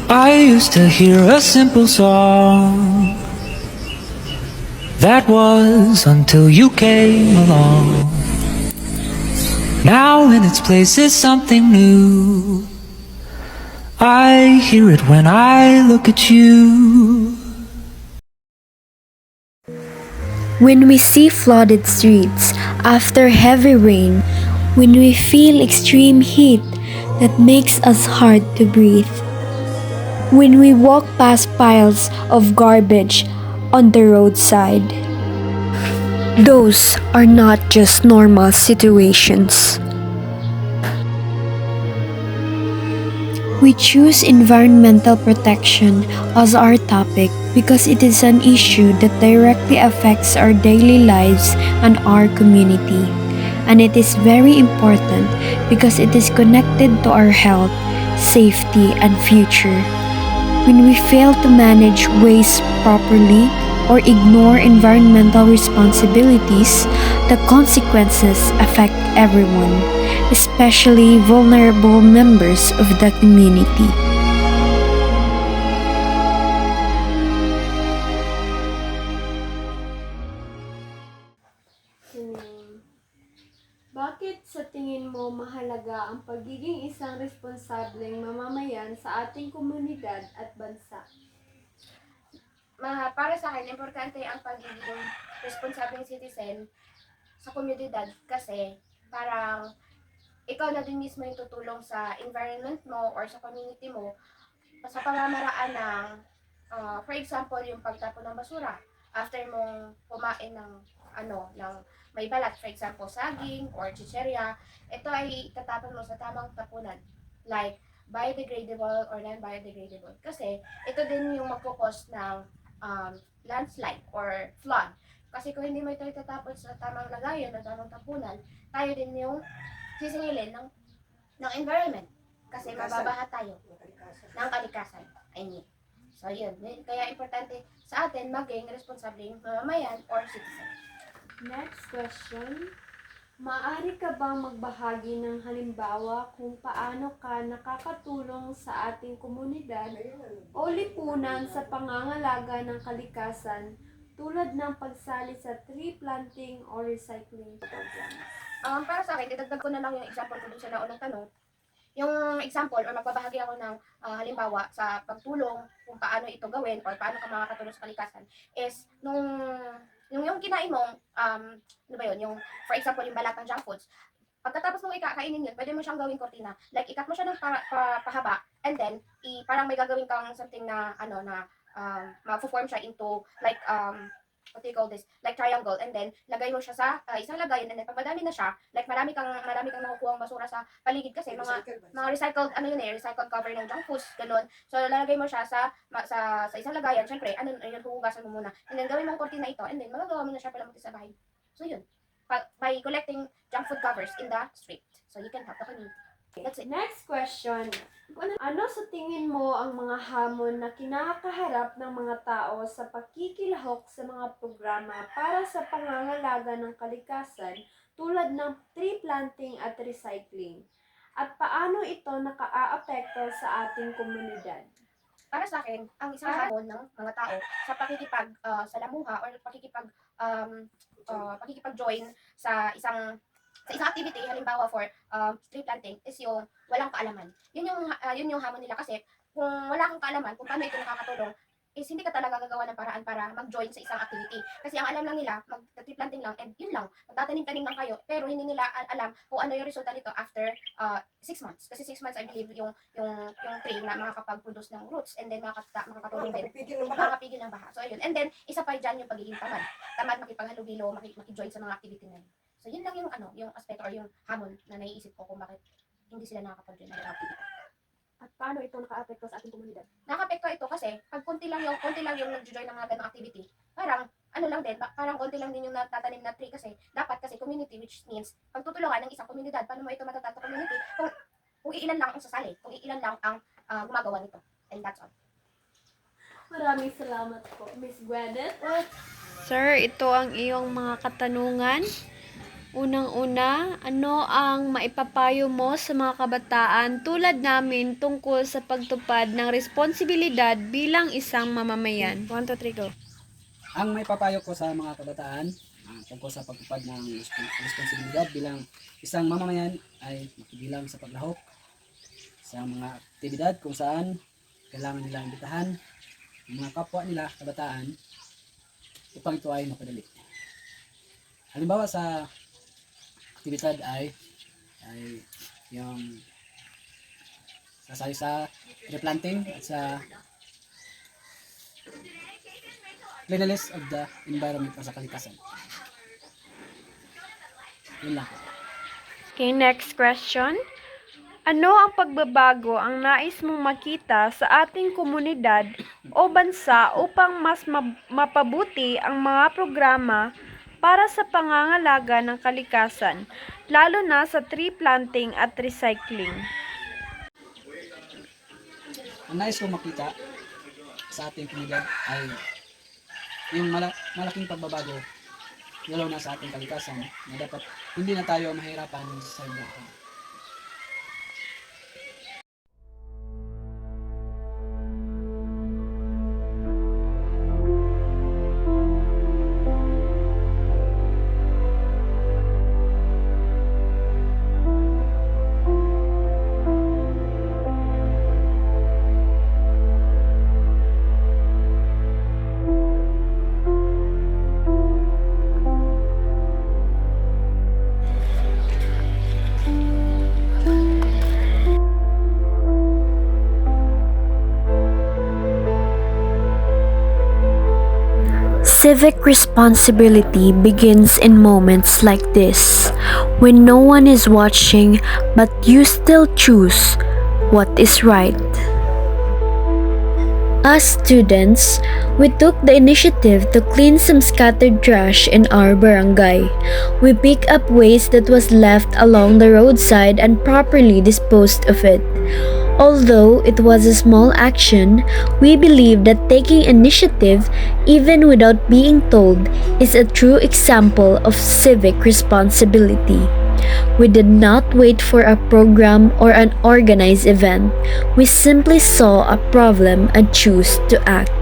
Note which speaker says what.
Speaker 1: I used to hear a simple song. That was until you came along. Now in its place is something new. I hear it when I look at you.
Speaker 2: When we see flooded streets after heavy rain, when we feel extreme heat that makes us hard to breathe, when we walk past piles of garbage on the roadside. Those are not just normal situations. We choose environmental protection as our topic because it is an issue that directly affects our daily lives and our community. And it is very important because it is connected to our health, safety, and future. When we fail to manage waste properly or ignore environmental responsibilities, the consequences affect everyone, especially vulnerable members of the community.
Speaker 3: Bakit sa tingin mo mahalaga ang pagiging isang responsableng mamamayan sa ating komunidad at bansa?
Speaker 4: Para sa akin, importante ang pagiging responsibleng citizen sa komunidad kasi parang ikaw na din mismo yung tutulong sa environment mo or sa community mo sa pamamaraan ng, for example, yung pagtapon ng basura after mong kumain ng ng may balat, for example, saging or chicherya, ito ay tatapon mo sa tamang tapunan, like biodegradable or non-biodegradable. Kasi ito din yung magkukos ng landslide or flood. Kasi kung hindi mo ito itatapon sa tamang lagayan o tamang tapunan, tayo din yung sisingilin ng environment. Kasi mababaha tayo ng kalikasan. I mean. So yun. Kaya importante sa atin maging responsableng mamamayan or citizen.
Speaker 3: Next question. Maaari ka bang magbahagi ng halimbawa kung paano ka nakakatulong sa ating komunidad o lipunan sa pangangalaga ng kalikasan tulad ng pagsali sa tree planting or recycling programs?
Speaker 4: Para sa akin, idagdag ko na lang yung example ko dun sa naunang tanong. Yung example or magbabahagi ako ng halimbawa sa pagtulong kung paano ito gawin or paano ka makakatulong sa kalikasan is yung kinain mo, ano ba yun, yung for example yung balat ng junk foods, pagkatapos mong ikakainin yun, pwede mo siyang gawing kortina. Like, ikat mo siya ng pahaba, and then, parang may gagawin kang something na, ma-form siya into, like, what do you call this? Like triangle, and then, lagay mo siya sa isang lagayan, and then, pag madami na siya, like, marami kang nakukuhang basura sa paligid kasi, mga recycled, recycled cover ng junk foods, ganun. So, lalagay mo siya sa isang lagayan, syempre, yun, huhugasan mo muna. And then, gawin mong kortina ito, and then, magagawa mo na siya pala sa bahay. So, yun. By collecting junk food covers in the street. So you can help the community. That's it.
Speaker 3: Next question. Ano sa tingin mo ang mga hamon na kinakaharap ng mga tao sa pakikilahok sa mga programa para sa pangangalaga ng kalikasan tulad ng tree planting at recycling? At paano ito nakaaapekto sa ating komunidad?
Speaker 4: Para sa akin, ang isang hamon ng mga tao sa salamuha or pakikipag-join sa isang activity, halimbawa for tree planting, is yung walang kaalaman. Yun yung hamon nila kasi kung wala kang kaalaman kung paano ito nakakatulong, is hindi ka talaga gagawa ng paraan para mag-join sa isang activity. Kasi ang alam lang nila, mag-tree planting lang, and yun lang, magtatanim-tanim lang kayo, pero hindi nila alam kung ano yung resulta nito after 6 months. Kasi 6 months, I believe, yung tree na makakapag-produce ng roots, and then makakatulong din, makakapigil ng baha. So, ayun. And then, isa pa dyan yung pagiging tamad. Tamad makipaghalubilo, makijoin sa mga activity na yun. So, yun lang yung aspect or yung hamon na naiisip ko kung bakit hindi sila nakakapag-join ng activity.
Speaker 3: At paano ito nakaapekto sa ating komunidad?
Speaker 4: Nakapekto ito kasi pag konti lang yung nag-join ng mga ganong activity, parang parang konti lang din yung natatanim na tree kasi dapat kasi community, which means pagtutulungan ng isang komunidad. Paano mo ito matatato community kung iilan lang ang sasali, kung iilan lang ang gumagawa nito. And that's all.
Speaker 3: Maraming salamat po, Miss Gwyneth.
Speaker 2: Sir, ito ang iyong mga katanungan. Unang-una, ano ang maipapayo mo sa mga kabataan tulad namin tungkol sa pagtupad ng responsibilidad bilang isang mamamayan? 1, 2, 3, go.
Speaker 5: Ang may papayo ko sa mga kabataan tungkol sa pagtupad ng responsibilidad bilang isang mamamayan ay makibilang sa paglahok sa mga aktibidad kung saan kailangan nila imbitahan ang mga kapwa nila kabataan upang ito ay mapadali. Halimbawa sa aktibidad ay yung sasali sa tree planting at sa cleanliness of the environment o sa kalikasan. Yun lang.
Speaker 3: Okay, next question. Ano ang pagbabago ang nais mong makita sa ating komunidad o bansa upang mas mapabuti ang mga programa para sa pangangalaga ng kalikasan, lalo na sa tree planting at recycling?
Speaker 5: Ang nais kong makita sa ating komunidad ay yung malaking pagbabago lalo na sa ating kalikasan na dapat hindi na tayo mahirapan sa buhay.
Speaker 2: Civic responsibility begins in moments like this, when no one is watching but you still choose what is right. As students, we took the initiative to clean some scattered trash in our barangay. We picked up waste that was left along the roadside and properly disposed of it. Although it was a small action, we believe that taking initiative, even without being told, is a true example of civic responsibility. We did not wait for a program or an organized event. We simply saw a problem and chose to act.